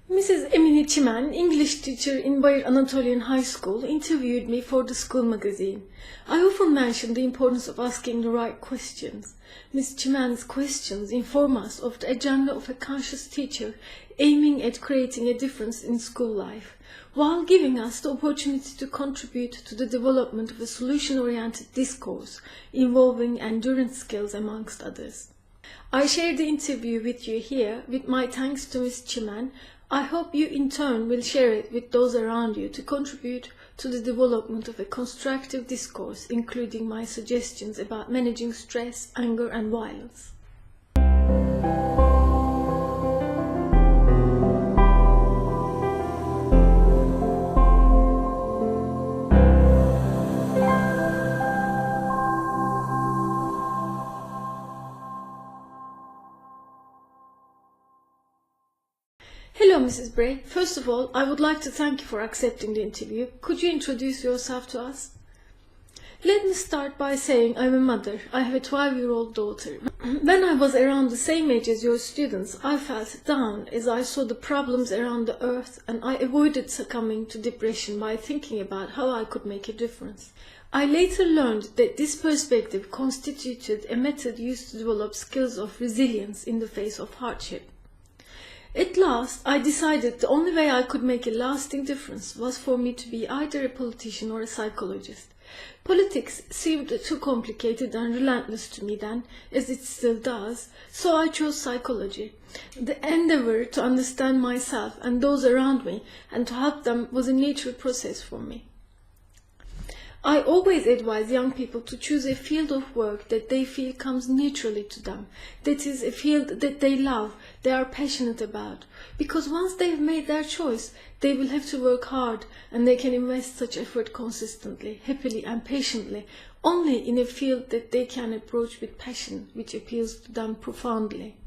Mrs. Emine Çimen, English teacher in Bayer Anatolian High School, interviewed me for the school magazine. I often mention the importance of asking the right questions. Ms. Çimen's questions inform us of the agenda of a conscious teacher aiming at creating a difference in school life, while giving us the opportunity to contribute to the development of a solution-oriented discourse involving endurance skills amongst others. I share the interview with you here with my thanks to Ms. Çimen. I hope you in turn will share it with those around you to contribute to the development of a constructive discourse, including my suggestions about managing stress, anger and violence. Hello, Mrs. Bray. First of all, I would like to thank you for accepting the interview. Could you introduce yourself to us? Let me start by saying I'm a mother. I have a 12-year-old daughter. When I was around the same age as your students, I felt down as I saw the problems around the earth, and I avoided succumbing to depression by thinking about how I could make a difference. I later learned that this perspective constituted a method used to develop skills of resilience in the face of hardship. At last, I decided the only way I could make a lasting difference was for me to be either a politician or a psychologist. Politics seemed too complicated and relentless to me then, as it still does, so I chose psychology. The endeavor to understand myself and those around me and to help them was a natural process for me. I always advise young people to choose a field of work that they feel comes naturally to them, that is, a field that they love, they are passionate about, because once they have made their choice, they will have to work hard and they can invest such effort consistently, happily and patiently, only in a field that they can approach with passion, which appeals to them profoundly.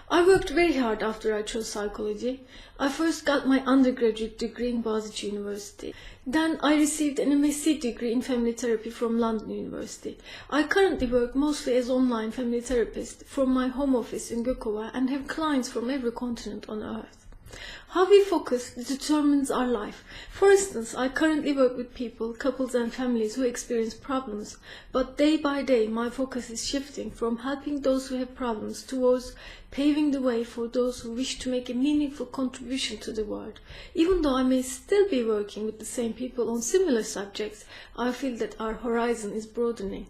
I worked very hard after I chose psychology. I first got my undergraduate degree in Boğaziçi University. Then I received an MSc degree in family therapy from London University. I currently work mostly as online family therapist from my home office in Gökova and have clients from every continent on earth. How we focus determines our life. For instance, I currently work with people, couples and families who experience problems, but day by day my focus is shifting from helping those who have problems towards paving the way for those who wish to make a meaningful contribution to the world. Even though I may still be working with the same people on similar subjects, I feel that our horizon is broadening.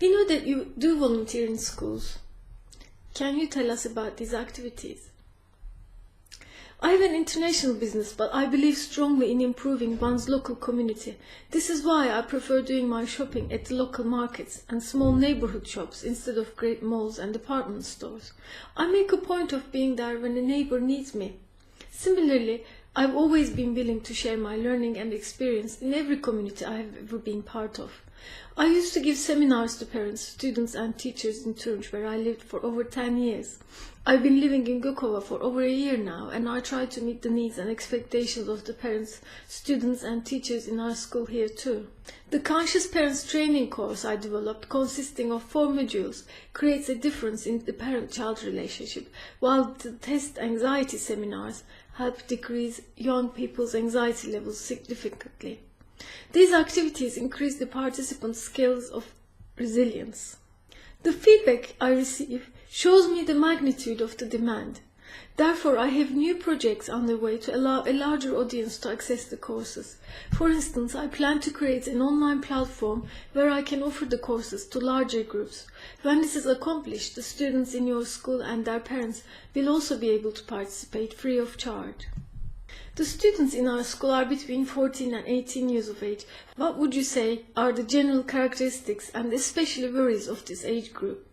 We know that you do volunteer in schools. Can you tell us about these activities? I have an international business, but I believe strongly in improving one's local community. This is why I prefer doing my shopping at the local markets and small neighborhood shops instead of great malls and department stores. I make a point of being there when a neighbor needs me. Similarly, I've always been willing to share my learning and experience in every community I have ever been part of. I used to give seminars to parents, students and teachers in Turunç, where I lived for over 10 years. I've been living in Gökova for over a year now, and I try to meet the needs and expectations of the parents, students and teachers in our school here too. The Conscious Parents Training course I developed, consisting of 4 modules, creates a difference in the parent-child relationship, while the test anxiety seminars help decrease young people's anxiety levels significantly. These activities increase the participants' skills of resilience. The feedback I receive shows me the magnitude of the demand. Therefore, I have new projects underway to allow a larger audience to access the courses. For instance, I plan to create an online platform where I can offer the courses to larger groups. When this is accomplished, the students in your school and their parents will also be able to participate free of charge. The students in our school are between 14 and 18 years of age. What would you say are the general characteristics and especially worries of this age group?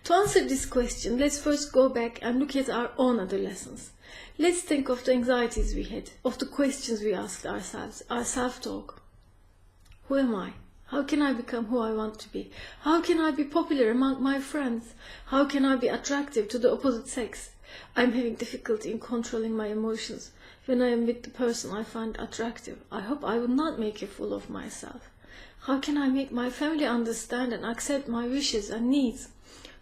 To answer this question, let's first go back and look at our own adolescence. Let's think of the anxieties we had, of the questions we asked ourselves, our self-talk. Who am I? How can I become who I want to be? How can I be popular among my friends? How can I be attractive to the opposite sex? I'm having difficulty in controlling my emotions. When I am with the person I find attractive, I hope I will not make a fool of myself. How can I make my family understand and accept my wishes and needs?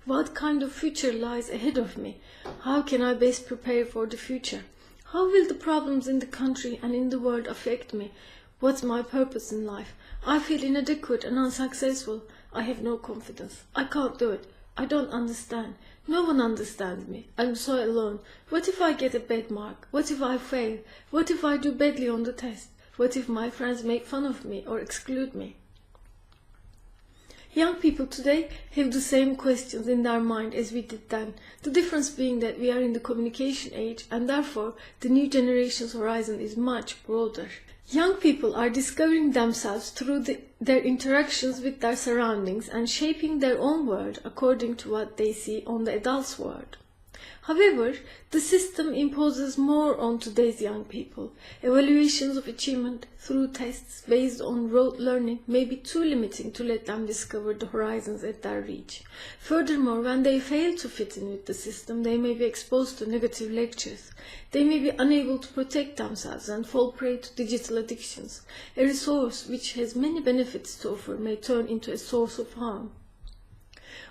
What kind of future lies ahead of me? How can I best prepare for the future? How will the problems in the country and in the world affect me? What's my purpose in life? I feel inadequate and unsuccessful. I have no confidence. I can't do it. I don't understand. No one understands me. I'm so alone. What if I get a bad mark? What if I fail? What if I do badly on the test? What if my friends make fun of me or exclude me? Young people today have the same questions in their mind as we did then. The difference being that we are in the communication age, and therefore the new generation's horizon is much broader. Young people are discovering themselves through their interactions with their surroundings and shaping their own world according to what they see on the adult's world. However, the system imposes more on today's young people. Evaluations of achievement through tests based on rote learning may be too limiting to let them discover the horizons at their reach. Furthermore, when they fail to fit in with the system, they may be exposed to negative lectures. They may be unable to protect themselves and fall prey to digital addictions. A resource which has many benefits to offer may turn into a source of harm.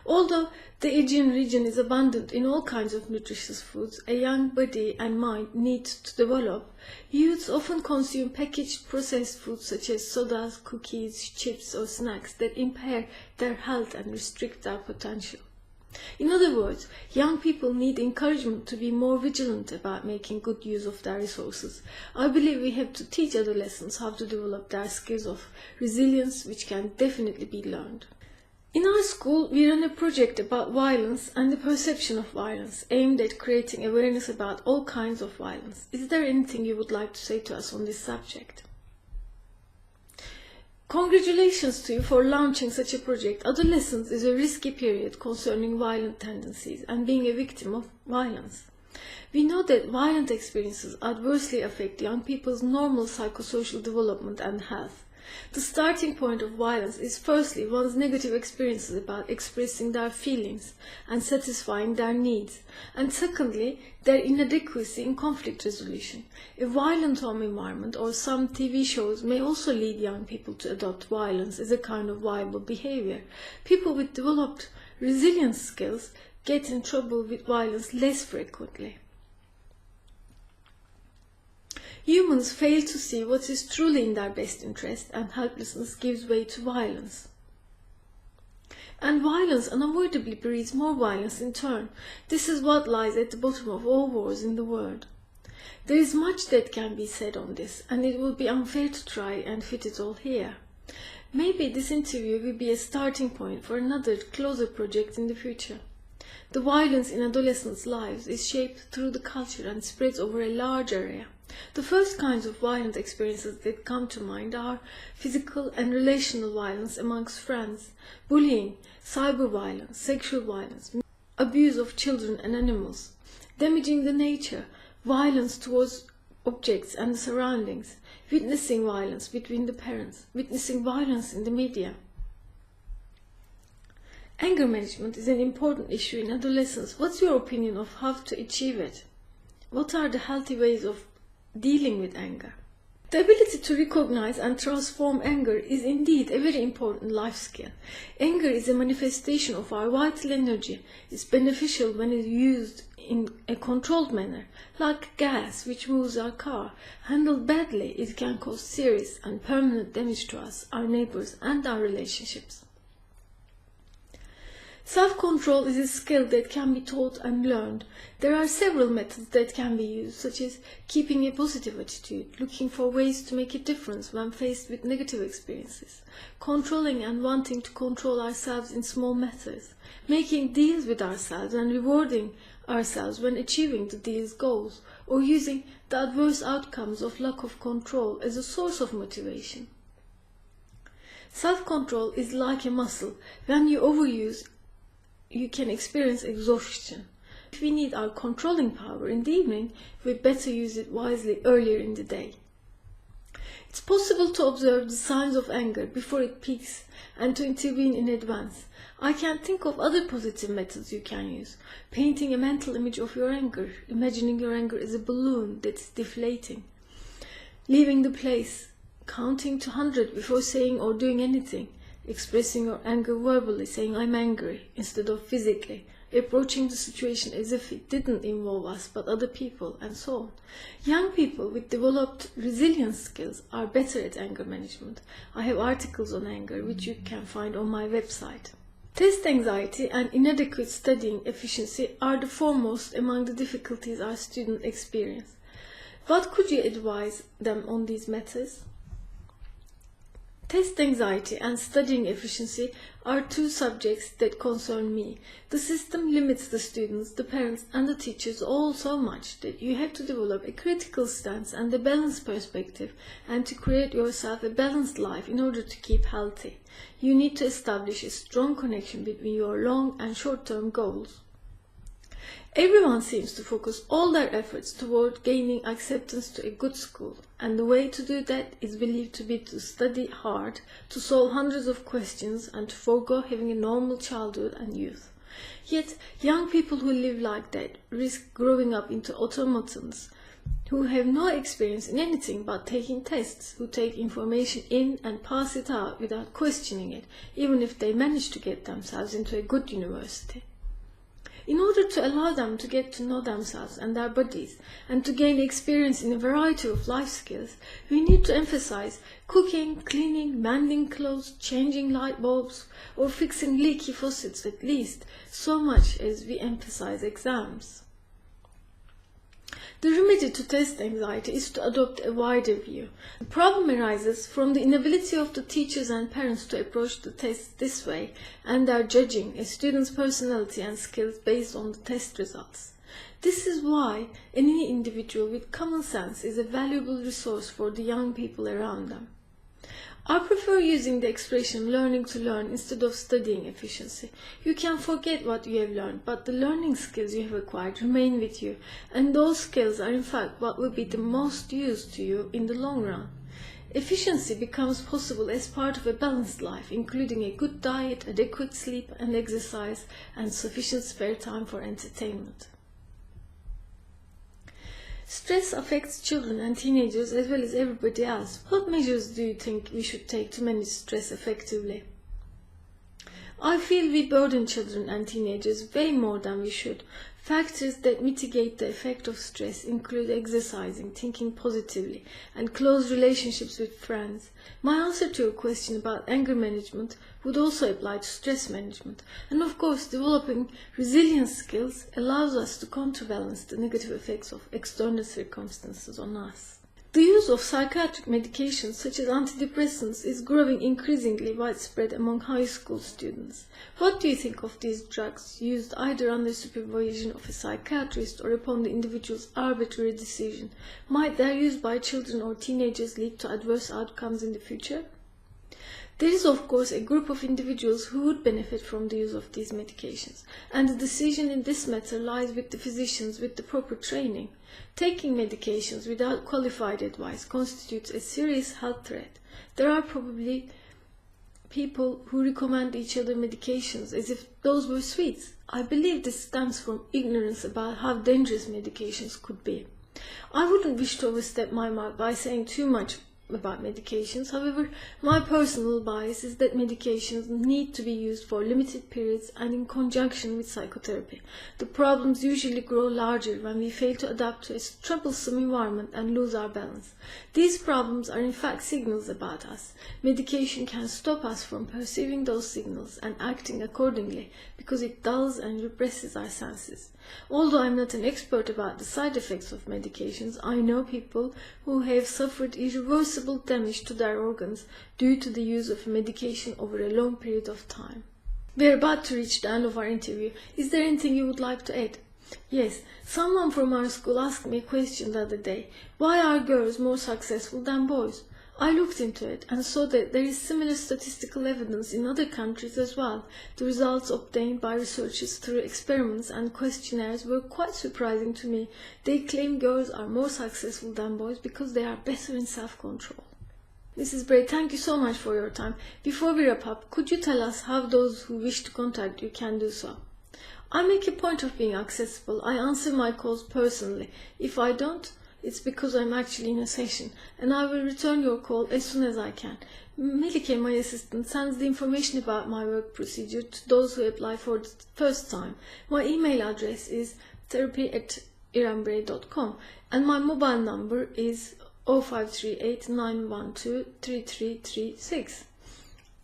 Although the Aegean region is abundant in all kinds of nutritious foods a young body and mind need to develop, youths often consume packaged processed foods such as sodas, cookies, chips or snacks that impair their health and restrict their potential. In other words, young people need encouragement to be more vigilant about making good use of their resources. I believe we have to teach adolescents how to develop their skills of resilience, which can definitely be learned. In our school, we run a project about violence and the perception of violence, aimed at creating awareness about all kinds of violence. Is there anything you would like to say to us on this subject? Congratulations to you for launching such a project. Adolescence is a risky period concerning violent tendencies and being a victim of violence. We know that violent experiences adversely affect young people's normal psychosocial development and health. The starting point of violence is firstly one's negative experiences about expressing their feelings and satisfying their needs, and secondly, their inadequacy in conflict resolution. A violent home environment or some TV shows may also lead young people to adopt violence as a kind of viable behavior. People with developed resilience skills get in trouble with violence less frequently. Humans fail to see what is truly in their best interest, and helplessness gives way to violence. And violence unavoidably breeds more violence in turn. This is what lies at the bottom of all wars in the world. There is much that can be said on this, and it would be unfair to try and fit it all here. Maybe this interview will be a starting point for another closer project in the future. The violence in adolescents' lives is shaped through the culture and spreads over a large area. The first kinds of violent experiences that come to mind are physical and relational violence amongst friends, bullying, cyber violence, sexual violence, abuse of children and animals, damaging the nature, violence towards objects and the surroundings, witnessing violence between the parents, witnessing violence in the media. Anger management is an important issue in adolescence. What's your opinion of how to achieve it? What are the healthy ways of dealing with anger? The ability to recognize and transform anger is indeed a very important life skill. Anger is a manifestation of our vital energy. It's beneficial when it's used in a controlled manner, like gas which moves our car. Handled badly, it can cause serious and permanent damage to us, our neighbors, and our relationships. Self-control is a skill that can be taught and learned. There are several methods that can be used, such as keeping a positive attitude, looking for ways to make a difference when faced with negative experiences, controlling and wanting to control ourselves in small matters, making deals with ourselves and rewarding ourselves when achieving the deal's goals, or using the adverse outcomes of lack of control as a source of motivation. Self-control is like a muscle. When you overuse, you can experience exhaustion. If we need our controlling power in the evening, we better use it wisely earlier in the day. It's possible to observe the signs of anger before it peaks and to intervene in advance. I can think of other positive methods you can use. Painting a mental image of your anger, imagining your anger as a balloon that's deflating. Leaving the place, counting to 100 before saying or doing anything. expressing your anger verbally, saying I'm angry, instead of physically, approaching the situation as if it didn't involve us but other people, and so on. Young people with developed resilience skills are better at anger management. I have articles on anger which you can find on my website. Test anxiety and inadequate studying efficiency are the foremost among the difficulties our students experience. What could you advise them on these matters? Test anxiety and studying efficiency are two subjects that concern me. The system limits the students, the parents and the teachers all so much that you have to develop a critical stance and a balanced perspective, and to create yourself a balanced life in order to keep healthy. You need to establish a strong connection between your long and short-term goals. Everyone seems to focus all their efforts toward gaining acceptance to a good school, and the way to do that is believed to be to study hard, to solve hundreds of questions, and to forego having a normal childhood and youth. Yet, young people who live like that risk growing up into automatons who have no experience in anything but taking tests, who take information in and pass it out without questioning it, even if they manage to get themselves into a good university. In order to allow them to get to know themselves and their bodies, and to gain experience in a variety of life skills, we need to emphasize cooking, cleaning, mending clothes, changing light bulbs, or fixing leaky faucets at least so much as we emphasize exams. The remedy to test anxiety is to adopt a wider view. The problem arises from the inability of the teachers and parents to approach the tests this way, and are judging a student's personality and skills based on the test results. This is why any individual with common sense is a valuable resource for the young people around them. I prefer using the expression learning to learn instead of studying efficiency. You can forget what you have learned, but the learning skills you have acquired remain with you, and those skills are in fact what will be the most used to you in the long run. Efficiency becomes possible as part of a balanced life, including a good diet, adequate sleep and exercise, and sufficient spare time for entertainment. Stress affects children and teenagers as well as everybody else. What measures do you think we should take to manage stress effectively? I feel we burden children and teenagers way more than we should. Factors that mitigate the effect of stress include exercising, thinking positively, and close relationships with friends. My answer to your question about anger management would also apply to stress management. And of course, developing resilience skills allows us to counterbalance the negative effects of external circumstances on us. The use of psychiatric medications such as antidepressants is growing increasingly widespread among high school students. What do you think of these drugs used either under supervision of a psychiatrist or upon the individual's arbitrary decision? Might their use by children or teenagers lead to adverse outcomes in the future? There is of course a group of individuals who would benefit from the use of these medications, and the decision in this matter lies with the physicians with the proper training. Taking medications without qualified advice constitutes a serious health threat. There are probably people who recommend each other medications as if those were sweets. I believe this stems from ignorance about how dangerous medications could be. I wouldn't wish to overstep my mark by saying too much about medications. However, my personal bias is that medications need to be used for limited periods and in conjunction with psychotherapy. The problems usually grow larger when we fail to adapt to a troublesome environment and lose our balance. These problems are in fact signals about us. Medication can stop us from perceiving those signals and acting accordingly because it dulls and represses our senses. Although I am not an expert about the side effects of medications, I know people who have suffered irreversible damage to their organs due to the use of medication over a long period of time. We are about to reach the end of our interview. Is there anything you would like to add? Yes, someone from our school asked me a question the other day. Why are girls more successful than boys? I looked into it and saw that there is similar statistical evidence in other countries as well. The results obtained by researchers through experiments and questionnaires were quite surprising to me. They claim girls are more successful than boys because they are better in self-control. Mrs. Bray, thank you so much for your time. Before we wrap up, could you tell us how those who wish to contact you can do so? I make a point of being accessible. I answer my calls personally. If I don't, it's because I'm actually in a session, and I will return your call as soon as I can. Melike, my assistant, sends the information about my work procedure to those who apply for the first time. My email address is therapy@iranbray.com, and my mobile number is 0538 912 3336.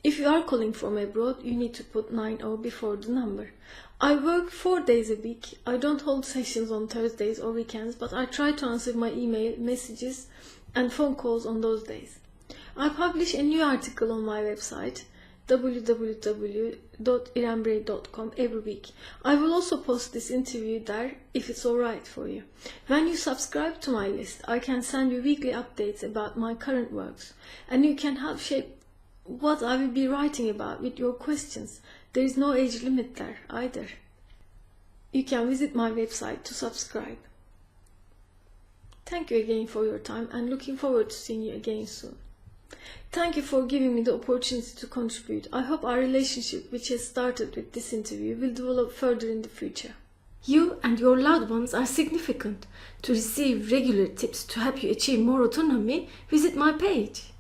If you are calling from abroad, you need to put 90 before the number. I work 4 days a week. I don't hold sessions on Thursdays or weekends, but I try to answer my email, messages, and phone calls on those days. I publish a new article on my website, www.iranbray.com, every week. I will also post this interview there if it's alright for you. When you subscribe to my list, I can send you weekly updates about my current works, and you can help shape what I will be writing about with your questions. There is no age limit there either. You can visit my website to subscribe. Thank you again for your time, and looking forward to seeing you again soon. Thank you for giving me the opportunity to contribute. I hope our relationship, which has started with this interview, will develop further in the future. You and your loved ones are significant. To receive regular tips to help you achieve more autonomy, visit my page.